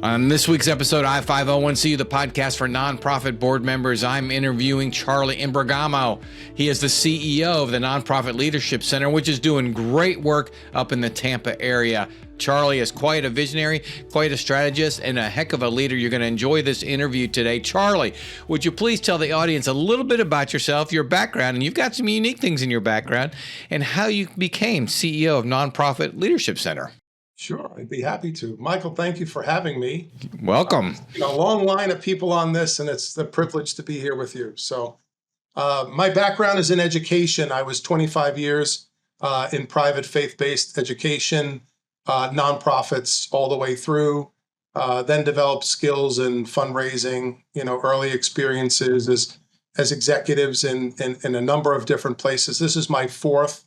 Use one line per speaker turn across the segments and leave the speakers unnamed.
On this week's episode, I-501-CU, the podcast for nonprofit board members, I'm interviewing Charlie Imbergamo. He is the CEO of the Nonprofit Leadership Center, which is doing great work up in the Tampa area. Charlie is quite a visionary, quite a strategist, and a heck of a leader. You're going to enjoy this interview today. Charlie, would you please tell the audience a little bit about yourself, your background, and you've got some unique things in your background, and how you became CEO of Nonprofit Leadership Center?
Sure, I'd be happy to. Michael, thank you for having me.
Welcome.
A long line of people on this, and it's the privilege to be here with you. So my background is in education. I was 25 years in private faith-based education, nonprofits all the way through, then developed skills in fundraising, early experiences as executives in a number of different places. This is my fourth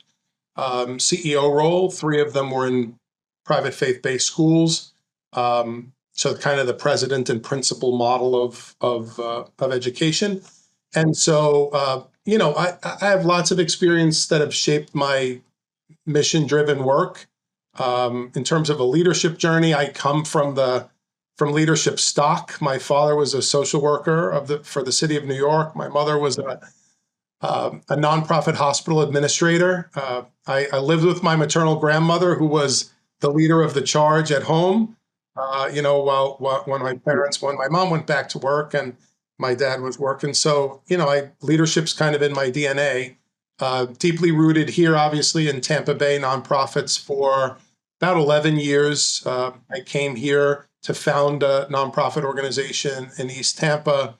CEO role. Three of them were in private faith-based schools, so kind of the president and principal model of education. And so, I have lots of experience that have shaped my mission-driven work. In terms of a leadership journey, I come from leadership stock. My father was a social worker for the city of New York. My mother was a nonprofit hospital administrator. I lived with my maternal grandmother, who was the leader of the charge at home, while when my mom went back to work and my dad was working. So, leadership's kind of in my DNA, deeply rooted here, obviously, in Tampa Bay nonprofits for about 11 years. I came here to found a nonprofit organization in East Tampa,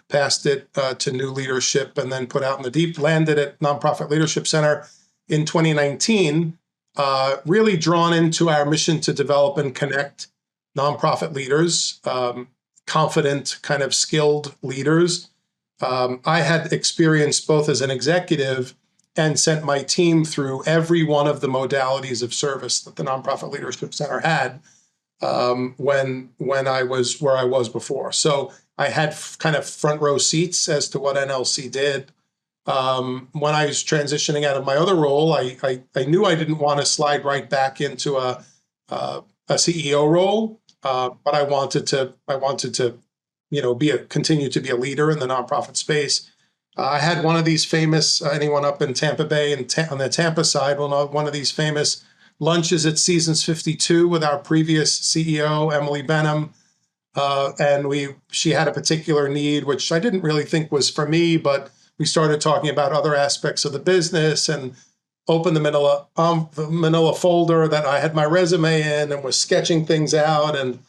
passed it to new leadership, and then put out in the deep, landed at Nonprofit Leadership Center in 2019. Really drawn into our mission to develop and connect nonprofit leaders, confident, kind of skilled leaders. I had experience both as an executive and sent my team through every one of the modalities of service that the Nonprofit Leadership Center had when I was where I was before. So I had kind of front row seats as to what NLC did. When I was transitioning out of my other role, I knew I didn't want to slide right back into a CEO role, but I wanted to continue to be a leader in the nonprofit space. I had one of these famous, anyone up in Tampa Bay and on the Tampa side will know, one of these famous lunches at Seasons 52 with our previous CEO, Emily Benham. And she had a particular need, which I didn't really think was for me, but we started talking about other aspects of the business and opened the manila folder that I had my resume in and was sketching things out. And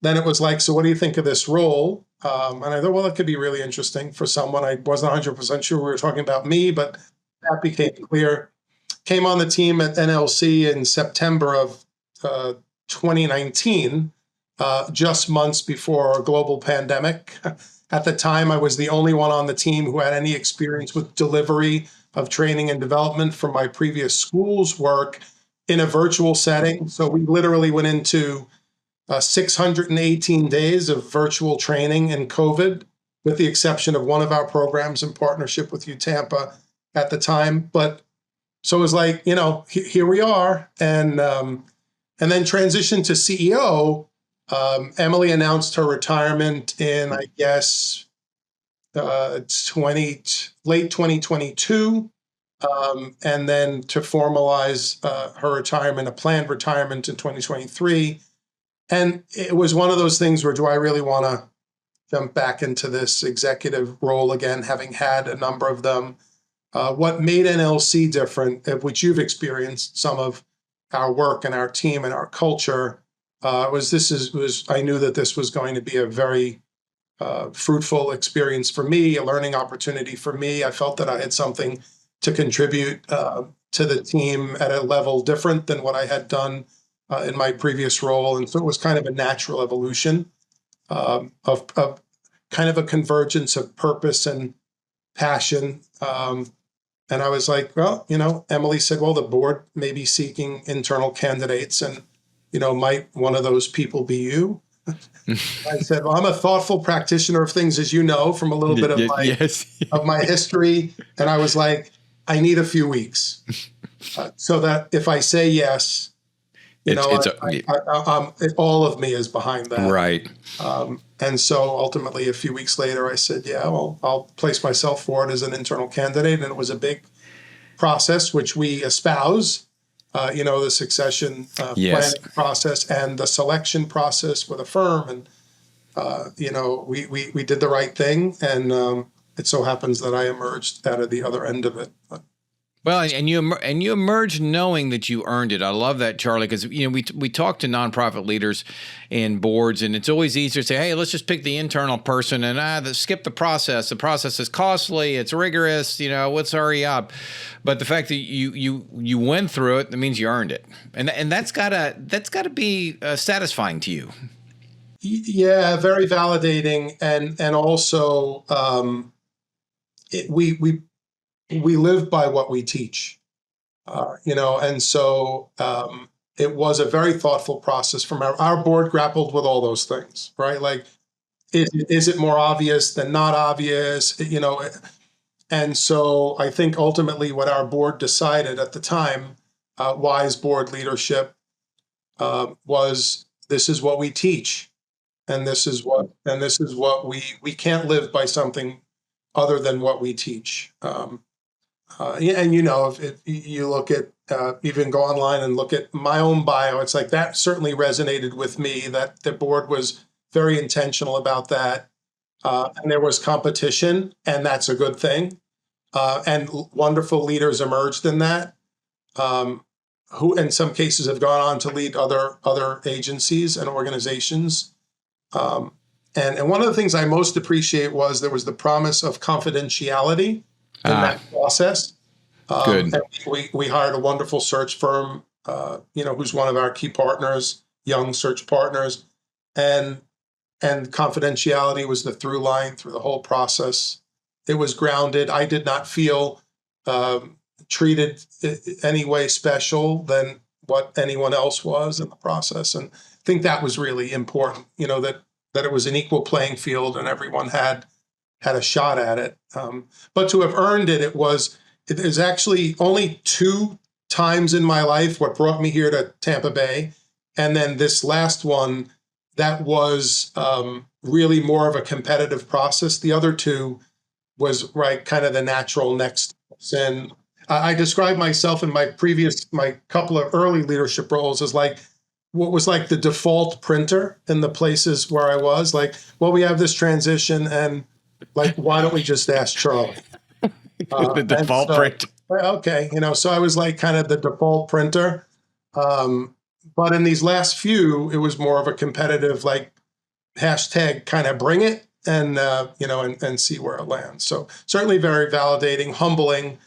then it was like, so what do you think of this role? And I thought, well, it could be really interesting for someone. I wasn't 100% sure we were talking about me, but that became clear. Came on the team at NLC in September of 2019, just months before a global pandemic. At the time, I was the only one on the team who had any experience with delivery of training and development from my previous school's work in a virtual setting. So we literally went into 618 days of virtual training in COVID, with the exception of one of our programs in partnership with UTampa at the time. But so it was like, here we are. And then transitioned to CEO. Emily announced her retirement in, I guess, late 2022, and then to formalize her retirement, a planned retirement in 2023. And it was one of those things where, do I really want to jump back into this executive role again, having had a number of them? What made NLC different, which you've experienced some of our work and our team and our culture, I knew that this was going to be a very fruitful experience for me, a learning opportunity for me. I felt that I had something to contribute to the team at a level different than what I had done in my previous role. And so it was kind of a natural evolution of kind of a convergence of purpose and passion. And I was like, well, Emily said, well, the board may be seeking internal candidates, and might one of those people be you? I said, well, I'm a thoughtful practitioner of things, as you know, from a little bit of my history. And I was like, I need a few weeks so that if I say yes, All of me is behind that.
Right.
And so ultimately, a few weeks later, I said, yeah, well, I'll place myself forward as an internal candidate. And it was a big process, which we espouse, the succession
Yes.
planning process and the selection process with a firm. And, we did the right thing. And it so happens that I emerged out of the other end of it.
Well, and you emerge knowing that you earned it. I love that, Charlie, because we talk to nonprofit leaders and boards, and it's always easier to say, "Hey, let's just pick the internal person and skip the process. The process is costly, it's rigorous. Let's hurry up." But the fact that you went through it, that means you earned it, and that's gotta be satisfying to you.
Yeah, very validating, and also we live by what we teach, and so it was a very thoughtful process from our board grappled with all those things, right? Like, is it more obvious than not obvious, and so I think ultimately what our board decided at the time, wise board leadership, was this is what we teach, and this is what we can't live by something other than what we teach. And if you look at even go online and look at my own bio, it's like that certainly resonated with me. That the board was very intentional about that, and there was competition, and that's a good thing. And wonderful leaders emerged in that, who in some cases have gone on to lead other agencies and organizations. And one of the things I most appreciate was there was the promise of confidentiality in that process.
Good.
And we hired a wonderful search firm, who's one of our key partners, young search partners, and confidentiality was the through line through the whole process. It was grounded. I did not feel treated any way special than what anyone else was in the process, and I think that was really important. That it was an equal playing field and everyone had a shot at it. But to have earned it, it is actually only 2 times in my life what brought me here to Tampa Bay. And then this last one, that was really more of a competitive process. The other 2 was kind of the natural next steps. And I described myself in my couple of early leadership roles as like, what was like the default printer in the places where I was like, well, we have this transition and like, why don't we just ask Charlie?
The default printer.
Okay. So I was like kind of the default printer. But in these last few, it was more of a competitive, like hashtag kind of bring it and see where it lands. So certainly very validating, humbling,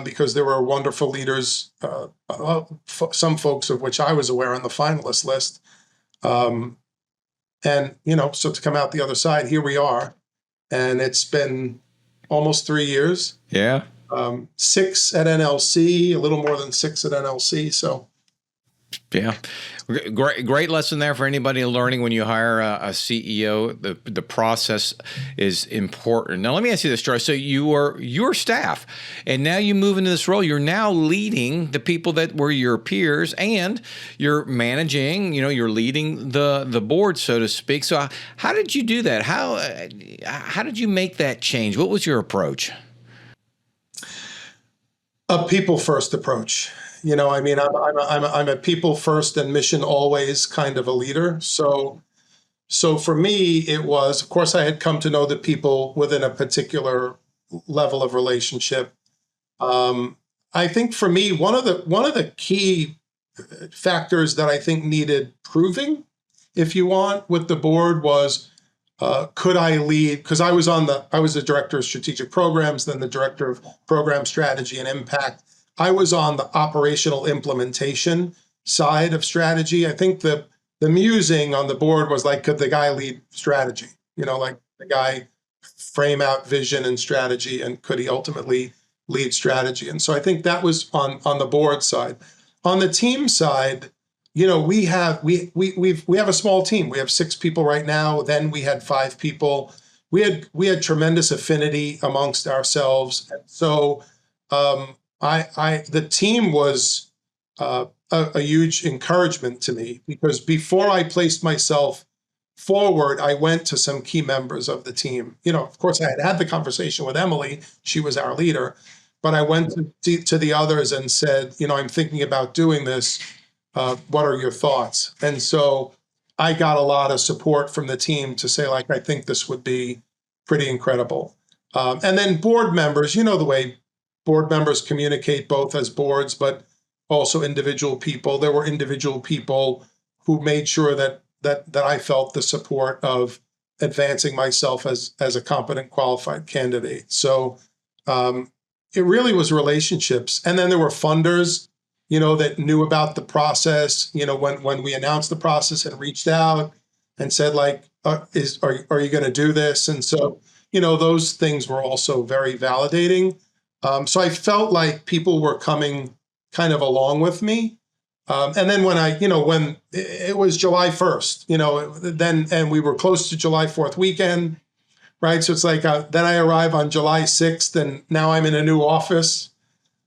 because there were wonderful leaders, some folks of which I was aware on the finalist list. So to come out the other side, here we are. And it's been almost 3 years.
Yeah.
6 at NLC, a little more than 6 at NLC. So.
Yeah. Great lesson there for anybody learning when you hire a CEO. The process is important. Now, let me ask you this, Charlie. So you are your staff, and now you move into this role. You're now leading the people that were your peers, and you're managing, you're leading the board, so to speak. So how did you do that? How did you make that change? What was your approach?
A people first approach. I'm a people first and mission always kind of a leader. So for me, it was, of course, I had come to know the people within a particular level of relationship. I think for me, one of the key factors that I think needed proving, if you want, with the board was, could I lead? Because I was the director of strategic programs, then the director of program strategy and impact. I was on the operational implementation side of strategy. I think the musing on the board was like, could the guy lead strategy? Like the guy frame out vision and strategy, and could he ultimately lead strategy? And so I think that was on the board side. On the team side, we have a small team. We have 6 people right now. Then we had 5 people. We had tremendous affinity amongst ourselves. And so the team was a huge encouragement to me, because before I placed myself forward, I went to some key members of the team. Of course, I had had the conversation with Emily. She was our leader. But I went to the others and said, I'm thinking about doing this. What are your thoughts? And so I got a lot of support from the team to say, like, I think this would be pretty incredible. And then board members, the way board members communicate both as boards, but also individual people. There were individual people who made sure that I felt the support of advancing myself as a competent, qualified candidate. So it really was relationships. And then there were funders, that knew about the process, when we announced the process and reached out and said, like, are you going to do this? And so, those things were also very validating. So I felt like people were coming kind of along with me. And then when when it was July 1st, and we were close to July 4th weekend, right? So it's like, then I arrive on July 6th and now I'm in a new office.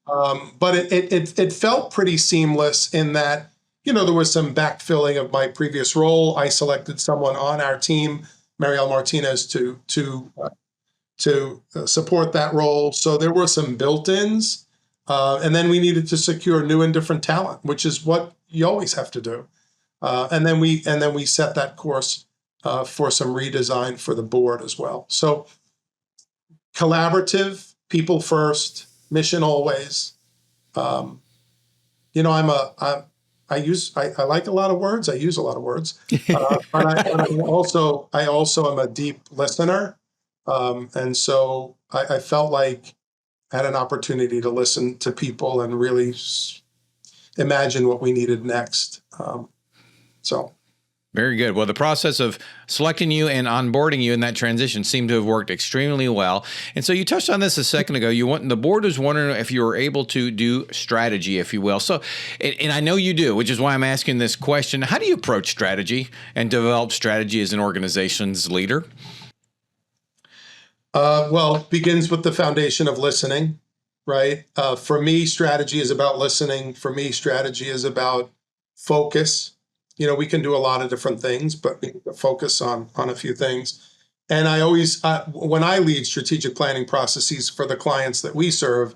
But it felt pretty seamless in that, there was some backfilling of my previous role. I selected someone on our team, Marielle Martinez, to support that role. So there were some built-ins. And then we needed to secure new and different talent, which is what you always have to do. And then we set that course for some redesign for the board as well. So collaborative, people first, mission always. I like a lot of words. I use a lot of words. But I also am a deep listener. And so I felt like I had an opportunity to listen to people and really imagine what we needed next.
Very good. Well, the process of selecting you and onboarding you in that transition seemed to have worked extremely well. And so you touched on this a second ago. The board was wondering if you were able to do strategy, if you will. So, and I know you do, which is why I'm asking this question. How do you approach strategy and develop strategy as an organization's leader?
Well, it begins with the foundation of listening, right? For me, strategy is about listening. For me, strategy is about focus. We can do a lot of different things, but we focus on a few things. And I always, when I lead strategic planning processes for the clients that we serve,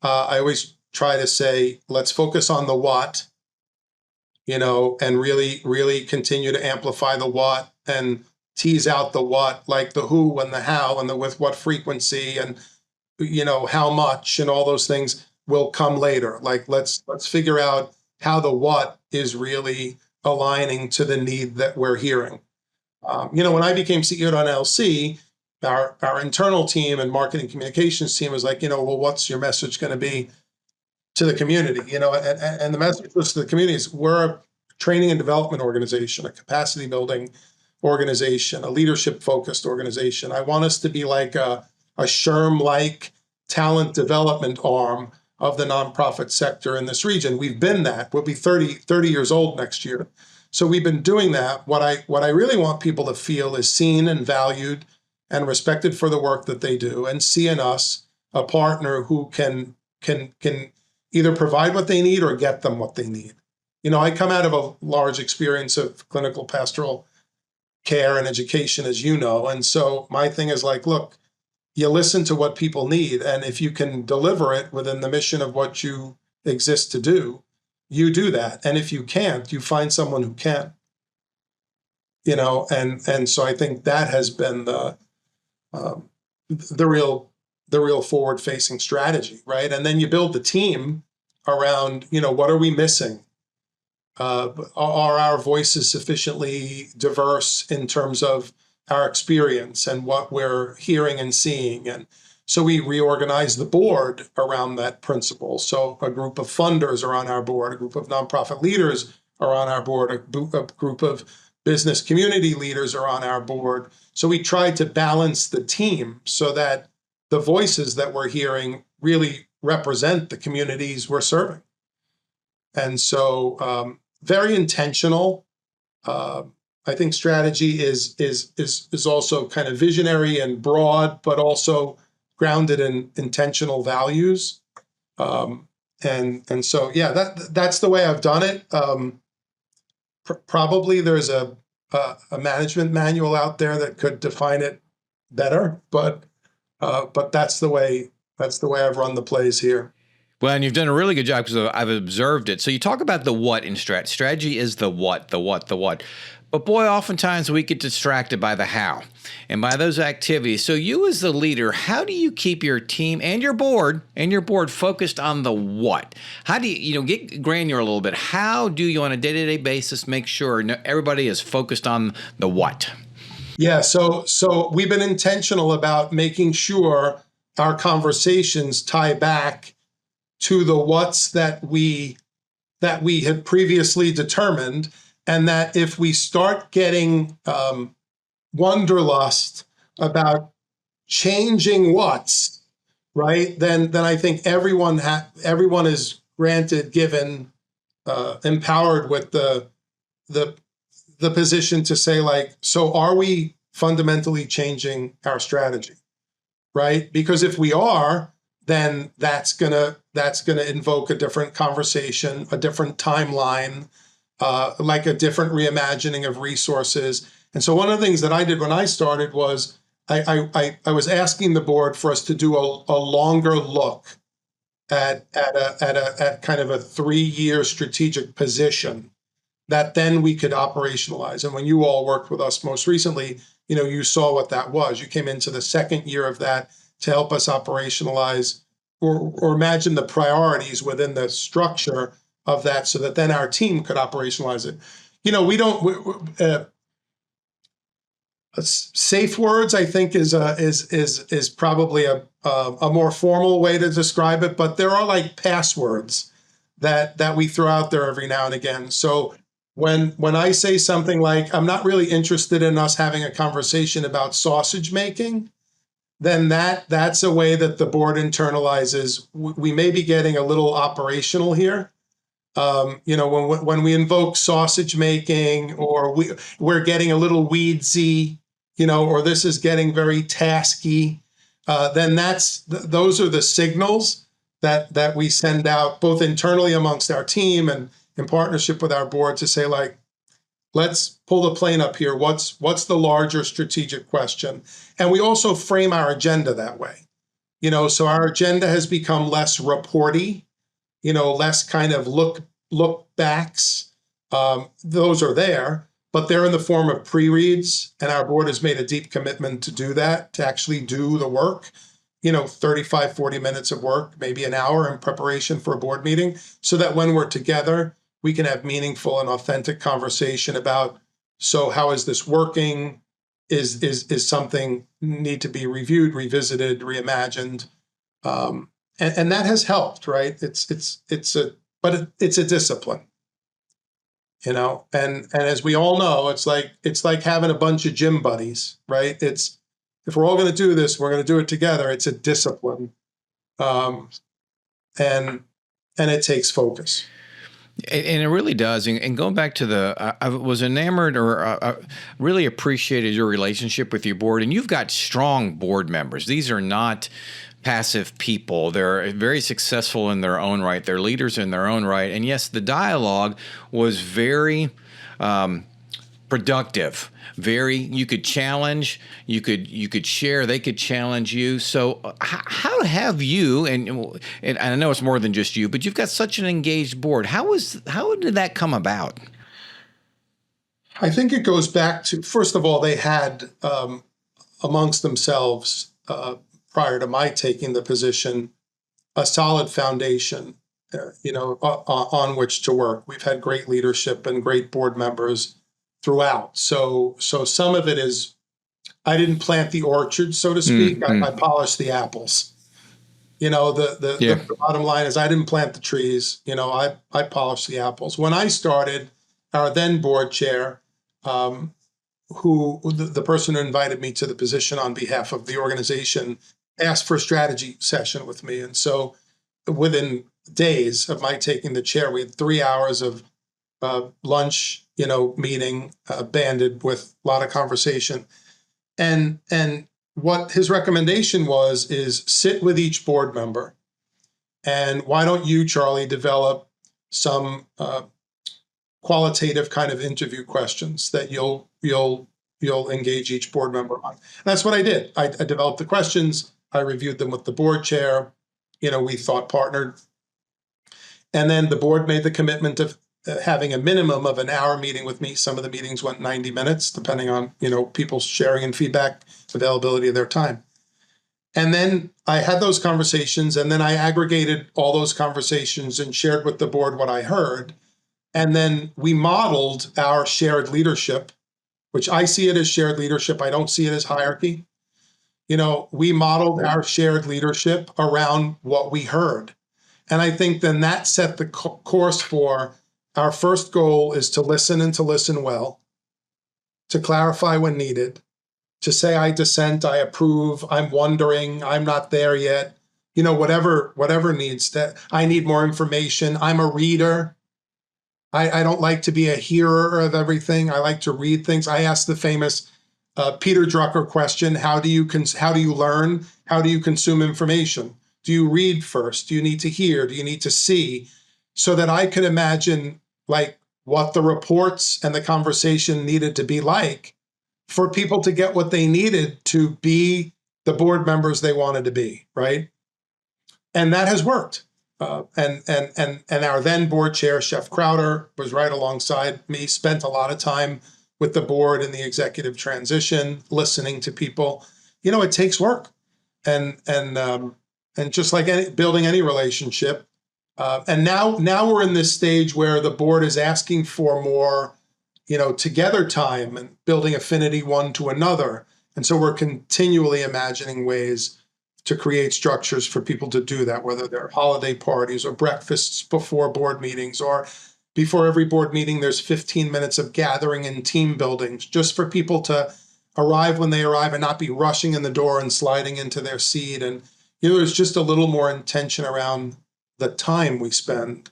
I always try to say, let's focus on the what, and really, really continue to amplify the what and tease out the what, like the who and the how and the with what frequency and, how much and all those things will come later. Like, let's figure out how the what is really aligning to the need that we're hearing. When I became CEO at LC, our internal team and marketing communications team was like, well, what's your message going to be to the community? And the message was to the community is we're a training and development organization, a capacity building organization, a leadership focused organization. I want us to be like a SHRM-like talent development arm of the nonprofit sector in this region. We've been that. We'll be 30 years old next year. So we've been doing that. What I really want people to feel is seen and valued and respected for the work that they do, and see in us a partner who can either provide what they need or get them what they need. I come out of a large experience of clinical pastoral care and education, as you know. And so my thing is like, look, you listen to what people need. And if you can deliver it within the mission of what you exist to do, you do that. And if you can't, you find someone who can. And so I think that has been the real forward-facing strategy, right? And then you build the team around, what are we missing? Are our voices sufficiently diverse in terms of our experience and what we're hearing and seeing? And so we reorganize the board around that principle. So a group of funders are on our board, a group of nonprofit leaders are on our board, a group of business community leaders are on our board. So we try to balance the team so that the voices that we're hearing really represent the communities we're serving. And so very intentional. I think strategy is also kind of visionary and broad, but also grounded in intentional values. And so, yeah, that's the way I've done it. Probably there's a management manual out there that could define it better, but that's the way I've run the plays here.
Well, and you've done a really good job because I've observed it. So you talk about the what in strat. Strategy is the what, the what, the what. But boy, oftentimes we get distracted by the how and by those activities. So you as the leader, how do you keep your team and your board focused on the what? How do you get granular a little bit? How do you on a day-to-day basis make sure everybody is focused on the what?
Yeah, so we've been intentional about making sure our conversations tie back to the what's that we had previously determined, and that if we start getting wanderlust about changing what's right, then I think everyone is given, empowered with the position to say, like, so are we fundamentally changing our strategy, right? Because if we are, then that's gonna invoke a different conversation, a different timeline, like a different reimagining of resources. And so one of the things that I did when I started was I was asking the board for us to do a longer look at kind of a 3-year strategic position that then we could operationalize. And when you all worked with us most recently, you saw what that was. You came into the second year of that to help us operationalize or imagine the priorities within the structure of that, so that then our team could operationalize it. We don't. Safe words, I think, is probably a more formal way to describe it, but there are like passwords that we throw out there every now and again. So when I say something like, I'm not really interested in us having a conversation about sausage making, then that's a way that the board internalizes, we may be getting a little operational here. When we invoke sausage making, or we're getting a little weedsy, or this is getting very tasky, then those are the signals that we send out both internally amongst our team and in partnership with our board to say, like, let's pull the plane up here. What's the larger strategic question? And we also frame our agenda that way. So our agenda has become less reporty, less kind of look backs. Those are there, but they're in the form of pre-reads, and our board has made a deep commitment to do that, to actually do the work, 35, 40 minutes of work, maybe an hour in preparation for a board meeting, so that when we're together, we can have meaningful and authentic conversation about, so how is this working? Is something need to be reviewed, revisited, reimagined? And that has helped, right? It's a discipline, and as we all know, it's like having a bunch of gym buddies, right? If we're all going to do this, we're going to do it together. It's a discipline, and it takes focus.
And it really does. And going back to I was enamored or really appreciated your relationship with your board. And you've got strong board members. These are not passive people. They're very successful in their own right. They're leaders in their own right. And yes, the dialogue was very productive. You could challenge, you could share, they could challenge you. So how have you, and I know it's more than just you, but you've got such an engaged board. How did that come about?
I think it goes back to, first of all, they had amongst themselves, prior to my taking the position, a solid foundation, on which to work. We've had great leadership and great board members throughout. So some of it is, I didn't plant the orchard, so to speak. I polished the apples. The bottom line is, I didn't plant the trees. I polished the apples. When I started, our then board chair, the person who invited me to the position on behalf of the organization, asked for a strategy session with me. And so within days of my taking the chair, we had 3 hours of lunch, meeting, banded with a lot of conversation. And what his recommendation is sit with each board member And why don't you, Charlie, develop some qualitative kind of interview questions that you'll engage each board member on. And that's what I did. I developed the questions. I reviewed them with the board chair. We thought partnered. And then the board made the commitment of having a minimum of an hour meeting with me. Some of the meetings went 90 minutes, depending on, people's sharing and feedback, availability of their time. And then I had those conversations, and then I aggregated all those conversations and shared with the board what I heard. And then we modeled our shared leadership, which I see it as shared leadership. I don't see it as hierarchy. We modeled our shared leadership around what we heard. And I think then that set the course for our first goal is to listen and to listen well, to clarify when needed, to say I dissent, I approve, I'm wondering, I'm not there yet, whatever needs that. I need more information. I'm a reader. I don't like to be a hearer of everything. I like to read things. I ask the famous Peter Drucker question: How do you learn? How do you consume information? Do you read first? Do you need to hear? Do you need to see? So that I could imagine what the reports and the conversation needed to be like for people to get what they needed to be the board members they wanted to be, right? And that has worked. And our then board chair, Chef Crowder, was right alongside me, spent a lot of time with the board in the executive transition, listening to people. It takes work. And just like building any relationship. And now we're in this stage where the board is asking for more, together time and building affinity one to another. And so we're continually imagining ways to create structures for people to do that, whether they're holiday parties or breakfasts before board meetings, or before every board meeting, there's 15 minutes of gathering and team buildings just for people to arrive when they arrive and not be rushing in the door and sliding into their seat. And, there's just a little more intention around the time we spend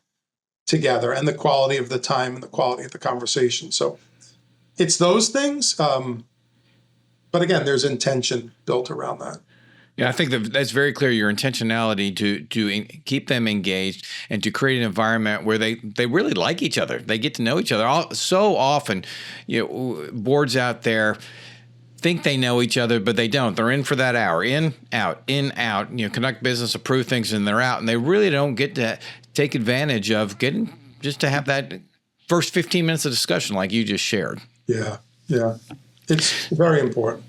together and the quality of the time and the quality of the conversation. So it's those things. But again, there's intention built around that.
Yeah, I think that's very clear. Your intentionality to keep them engaged and to create an environment where they really like each other. They get to know each other. So often, boards out there think they know each other, but they don't. They're in for that hour, in, out, conduct business, approve things, and they're out. And they really don't get to take advantage of getting just to have that first 15 minutes of discussion like you just shared.
Yeah. It's very important.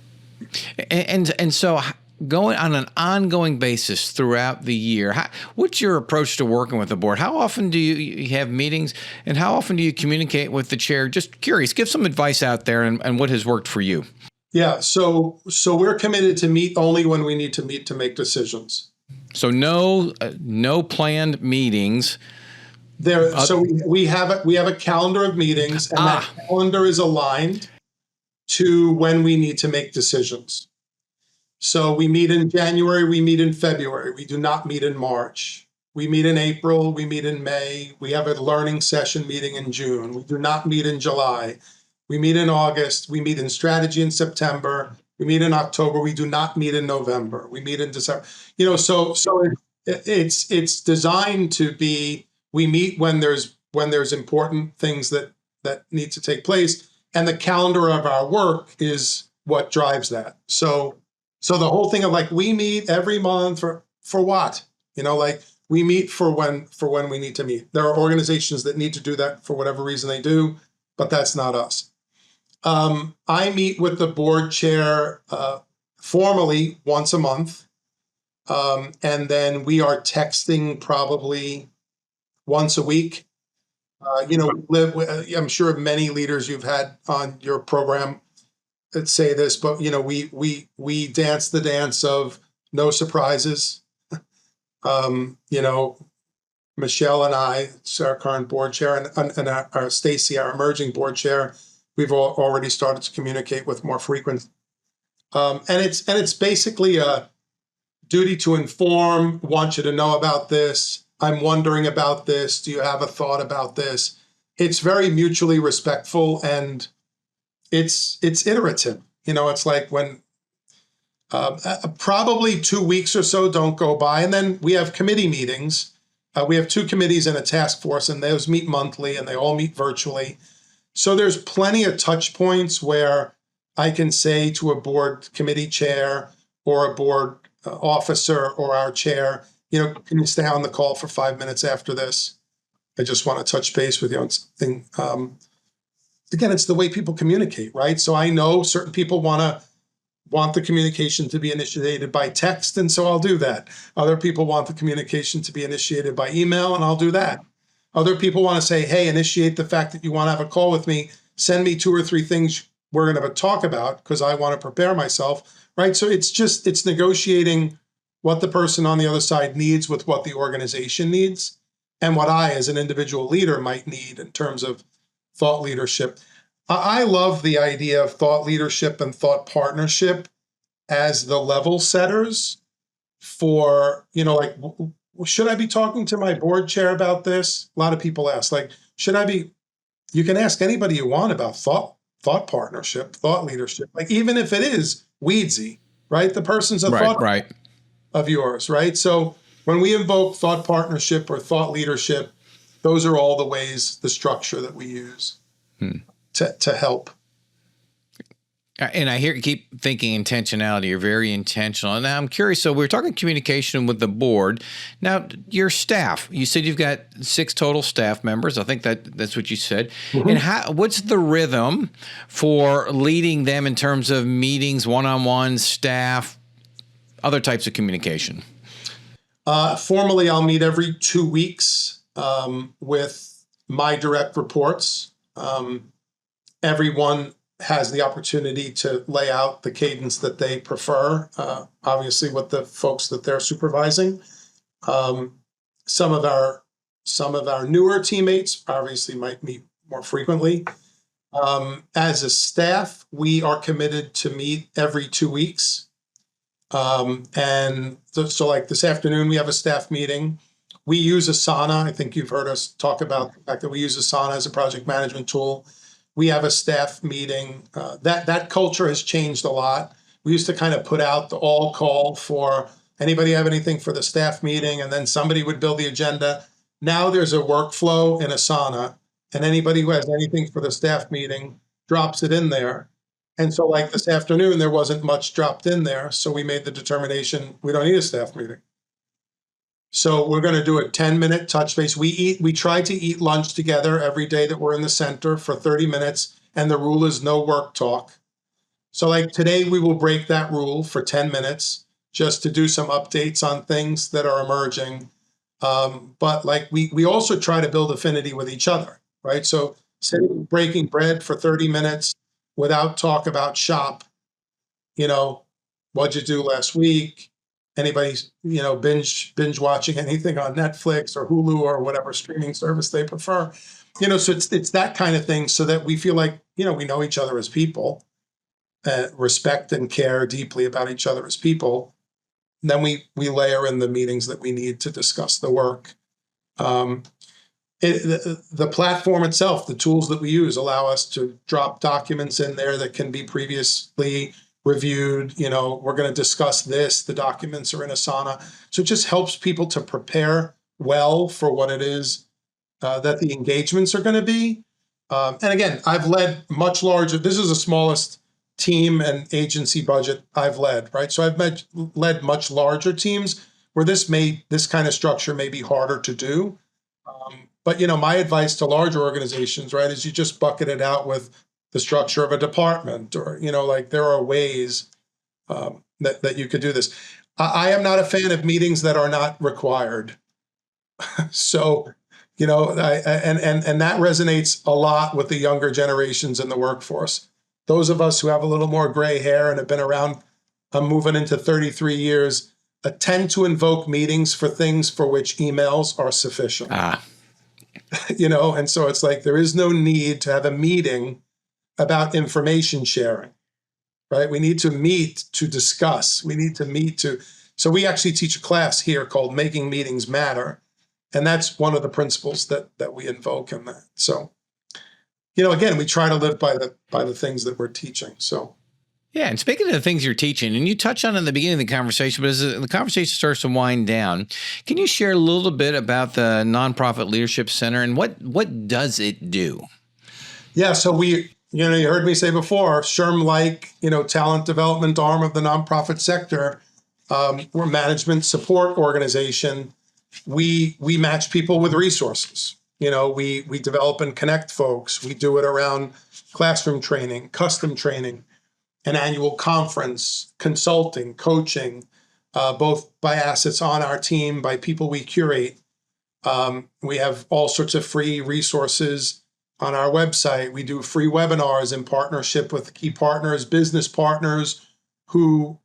And so going on an ongoing basis throughout the year, what's your approach to working with the board? How often do you have meetings, and how often do you communicate with the chair? Just curious, give some advice out there and what has worked for you.
Yeah, so we're committed to meet only when we need to meet to make decisions.
So no planned meetings.
So we have a calendar of meetings, and that calendar is aligned to when we need to make decisions. So we meet in January, we meet in February. We do not meet in March. We meet in April, we meet in May. We have a learning session meeting in June. We do not meet in July. We meet in August. We meet in strategy in September. We meet in October. We do not meet in November. We meet in December. So it's designed to be, we meet when there's important things that need to take place, and the calendar of our work is what drives that. So the whole thing of we meet every month for what? We meet for when we need to meet. There are organizations that need to do that for whatever reason they do, but that's not us. I meet with the board chair formally once a month, and then we are texting probably once a week. I'm sure many leaders you've had on your program that say this, but we dance the dance of no surprises. Michelle and I, our current board chair, and our Stacy, our emerging board chair, we've already started to communicate with more frequent. And it's basically a duty to inform, want you to know about this. I'm wondering about this. Do you have a thought about this? It's very mutually respectful, and it's iterative. It's like when Probably 2 weeks or so don't go by. And then we have committee meetings. We have 2 committees and a task force, and those meet monthly, and they all meet virtually. So there's plenty of touch points where I can say to a board committee chair or a board officer or our chair, can you stay on the call for 5 minutes after this? I just want to touch base with you on something. Again, it's the way people communicate, right? So I know certain people want the communication to be initiated by text, and so I'll do that. Other people want the communication to be initiated by email, and I'll do that. Other people want to say, hey, initiate the fact that you want to have a call with me. Send me 2 or 3 things we're going to talk about because I want to prepare myself, right? So it's negotiating what the person on the other side needs with what the organization needs and what I, as an individual leader, might need in terms of thought leadership. I love the idea of thought leadership and thought partnership as the level setters for, should I be talking to my board chair about this? A lot of people ask, should I be? You can ask anybody you want about thought partnership, thought leadership, even if it is weedsy, right? The person's a thought of yours, right? So when we invoke thought partnership or thought leadership, those are all the ways, the structure that we use to help.
And I keep thinking intentionality. You're very intentional. And now I'm curious. So we're talking communication with the board. Now, your staff, you said you've got 6 total staff members. I think that's what you said. Mm-hmm. And what's the rhythm for leading them in terms of meetings, one-on-one, staff, other types of communication?
Formally, I'll meet every 2 weeks with my direct reports. Everyone has the opportunity to lay out the cadence that they prefer, obviously with the folks that they're supervising. Some of our newer teammates obviously might meet more frequently. As a staff, we are committed to meet every 2 weeks. And so like this afternoon, we have a staff meeting. We use Asana. I think you've heard us talk about the fact that we use Asana as a project management tool. We have a staff meeting. That culture has changed a lot. We used to kind of put out the all call for anybody have anything for the staff meeting, and then somebody would build the agenda. Now there's a workflow in Asana, and anybody who has anything for the staff meeting drops it in there. And so like this afternoon, there wasn't much dropped in there, so we made the determination we don't need a staff meeting. So we're going to do a 10-minute touch base. We try to eat lunch together every day that we're in the center for 30 minutes, and the rule is no work talk. So like today, we will break that rule for 10 minutes just to do some updates on things that are emerging. But like we also try to build affinity with each other, right? So sitting breaking bread for 30 minutes without talk about shop, what'd you do last week? Anybody's, binge watching anything on Netflix or Hulu or whatever streaming service they prefer, so it's that kind of thing so that we feel like, we know each other as people, respect and care deeply about each other as people. And then we layer in the meetings that we need to discuss the work. The platform itself, the tools that we use allow us to drop documents in there that can be previously reviewed. We're going to discuss this. The documents are in Asana. So it just helps people to prepare well for what it is that the engagements are going to be. And again, I've led much larger, this is the smallest team and agency budget I've led, right? So I've led much larger teams where this kind of structure may be harder to do. But my advice to larger organizations, right, is you just bucket it out with the structure of a department, or there are ways that you could do this. I am not a fan of meetings that are not required. So and that resonates a lot with the younger generations in the workforce. Those of us who have a little more gray hair and have been around, I'm moving into 33 years, tend to invoke meetings for things for which emails are sufficient. And so it's like there is no need to have a meeting about information sharing, right? We need to meet to discuss. We need to meet to. So we actually teach a class here called Making Meetings Matter. And that's one of the principles that we invoke in that. So, again, we try to live by the things that we're teaching. So,
Yeah, and speaking of the things you're teaching, and you touched on it in the beginning of the conversation, but as the conversation starts to wind down, can you share a little bit about the Nonprofit Leadership Center and what does it do?
Yeah, so you heard me say before, SHRM-like, talent development arm of the nonprofit sector. We're a management support organization. We match people with resources. We develop and connect folks. We do it around classroom training, custom training, an annual conference, consulting, coaching, both by assets on our team, by people we curate. We have all sorts of free resources on our website. We do free webinars in partnership with key partners, business partners who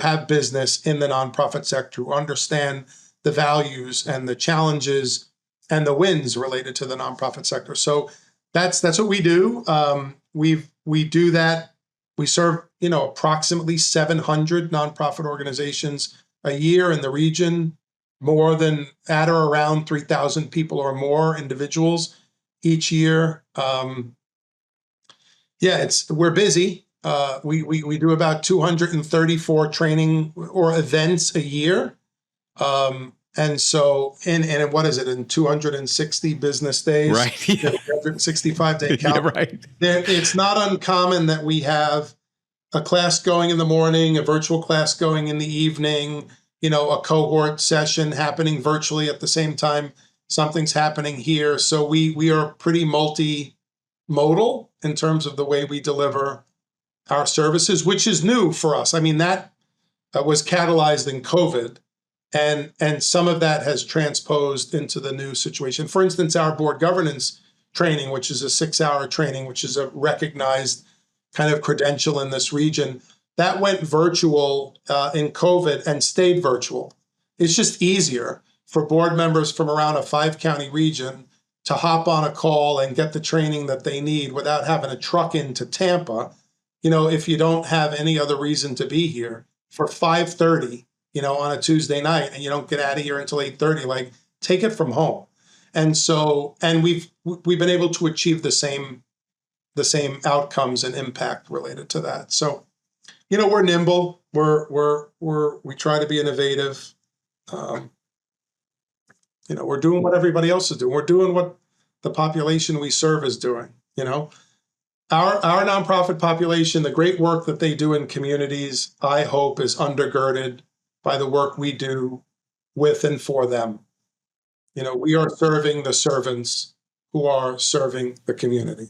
have business in the nonprofit sector, who understand the values and the challenges and the wins related to the nonprofit sector. So that's what we do. We do that. We serve approximately 700 nonprofit organizations a year in the region, more than at or around 3,000 people or more individuals each year. We're busy. We do about 234 training or events a year. And so, and what is it, in 260 business days?
Right. Yeah.
365-day count.
Yeah, right.
It's not uncommon that we have a class going in the morning, a virtual class going in the evening, a cohort session happening virtually at the same time something's happening here. So we are pretty multimodal in terms of the way we deliver our services, which is new for us. I mean, that was catalyzed in COVID. And some of that has transposed into the new situation. For instance, our board governance training, which is a 6-hour training, which is a recognized kind of credential in this region, that went virtual in COVID and stayed virtual. It's just easier for board members from around a 5-county region to hop on a call and get the training that they need without having to truck into Tampa, if you don't have any other reason to be here for 5:30, on a Tuesday night, and you don't get out of here until 8:30, like, take it from home. And so, and we've been able to achieve the same outcomes and impact related to that. So, we're nimble. We try to be innovative. We're doing what everybody else is doing. We're doing what the population we serve is doing. Our nonprofit population, the great work that they do in communities, I hope is undergirded by the work we do with and for them. We are serving the servants who are serving the community.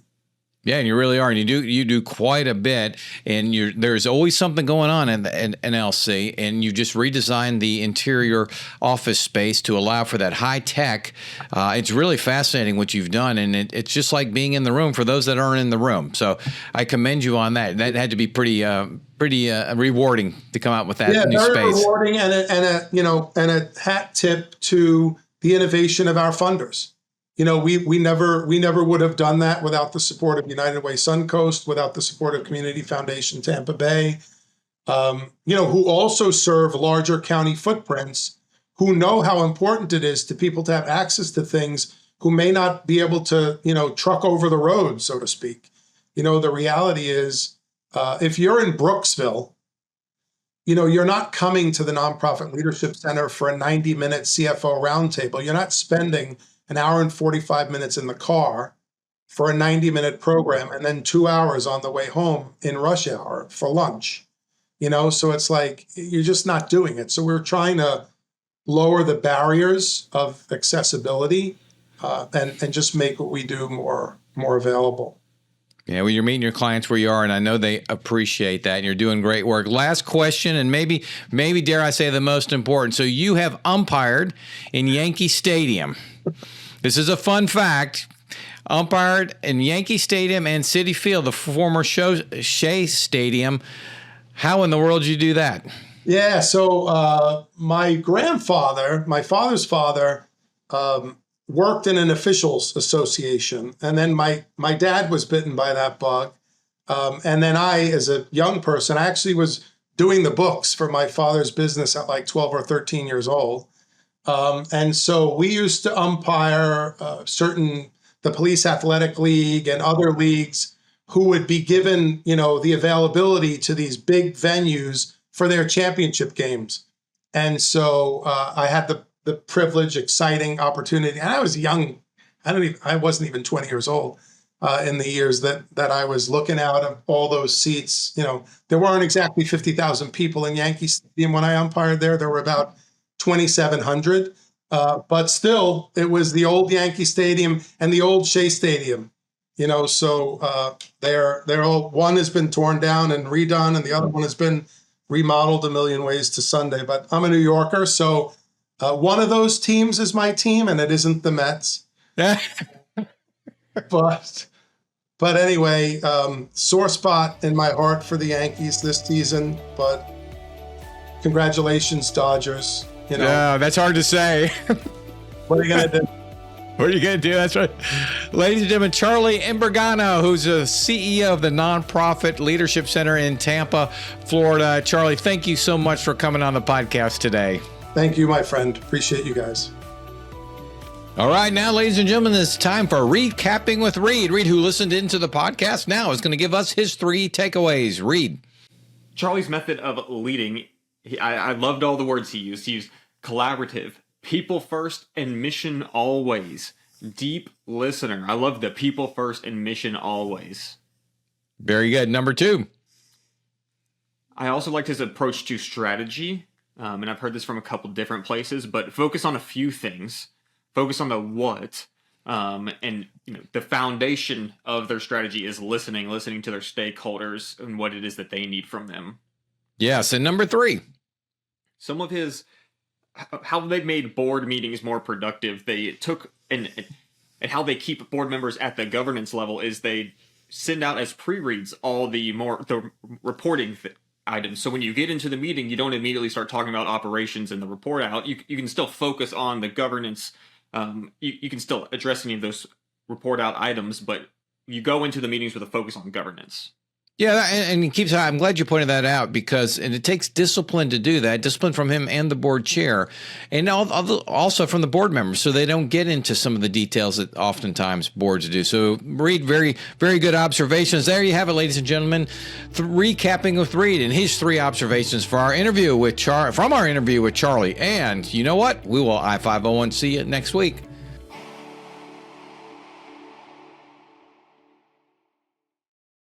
Yeah, and you really are, and you do quite a bit, and there's always something going on in LC, and you just redesigned the interior office space to allow for that high tech. It's really fascinating what you've done, and it's just like being in the room for those that aren't in the room. So I commend you on that. That had to be pretty rewarding to come out with that new space. Yeah, very
rewarding, and a hat tip to the innovation of our funders. We never would have done that without the support of United Way Suncoast, without the support of Community Foundation Tampa Bay, who also serve larger county footprints, who know how important it is to people to have access to things, who may not be able to, truck over the road, so to speak. The reality is, if you're in Brooksville, you're not coming to the Nonprofit Leadership Center for a 90-minute CFO roundtable. You're not spending an hour and 45 minutes in the car for a 90-minute program and then 2 hours on the way home in rush hour for lunch. So it's like, you're just not doing it. So we're trying to lower the barriers of accessibility and just make what we do more available.
Yeah, well, you're meeting your clients where you are, and I know they appreciate that, and you're doing great work. Last question, and maybe dare I say the most important. So you have umpired in Yankee Stadium. This is a fun fact. Umpired in Yankee Stadium and Citi Field, the former Shea Stadium. How in the world did you do that?
Yeah, so my father's father, worked in an officials association. And then my dad was bitten by that bug. And then I, as a young person, I actually was doing the books for my father's business at like 12 or 13 years old. And so we used to umpire the Police Athletic League and other leagues who would be given, the availability to these big venues for their championship games. And so I had the privilege, exciting opportunity. And I was young. I wasn't even 20 years old in the years that I was looking out of all those seats. There weren't exactly 50,000 people in Yankee Stadium when I umpired there. There were about 2,700. But still, it was the old Yankee Stadium and the old Shea Stadium. So they're all, one has been torn down and redone, and the other one has been remodeled a million ways to Sunday. But I'm a New Yorker, so one of those teams is my team, and it isn't the Mets. But anyway, sore spot in my heart for the Yankees this season. But congratulations, Dodgers.
Yeah, that's hard to say.
What are you gonna do?
What are you going to do? That's right. Ladies and gentlemen, Charlie Imbergamo, who's the CEO of the Nonprofit Leadership Center in Tampa, Florida. Charlie, thank you so much for coming on the podcast today.
Thank you, my friend. Appreciate you guys.
All right, now, ladies and gentlemen, it's time for Recapping with Reed. Reed, who listened into the podcast now, is going to give us his 3 takeaways. Reed.
Charlie's method of leading, I loved all the words he used. He used collaborative, people first, and mission always. Deep listener. I love the people first and mission always.
Very good. Number 2.
I also liked his approach to strategy. And I've heard this from a couple different places, but focus on a few things. Focus on the what. And the foundation of their strategy is listening to their stakeholders and what it is that they need from them.
Yes. And number 3.
Some of his how they made board meetings more productive. They took and how they keep board members at the governance level is they send out as pre-reads all the reporting items. So when you get into the meeting, you don't immediately start talking about operations and the report out. You can still focus on the governance. You can still address any of those report out items, but you go into the meetings with a focus on governance.
Yeah, and he keeps. I'm glad you pointed that out because it takes discipline to do that. Discipline from him and the board chair, and also from the board members, so they don't get into some of the details that oftentimes boards do. So, Reed, very, very good observations. There you have it, ladies and gentlemen. Recapping with Reed and his 3 observations for our interview with Charlie. And you know what? We will I-501 see you next week.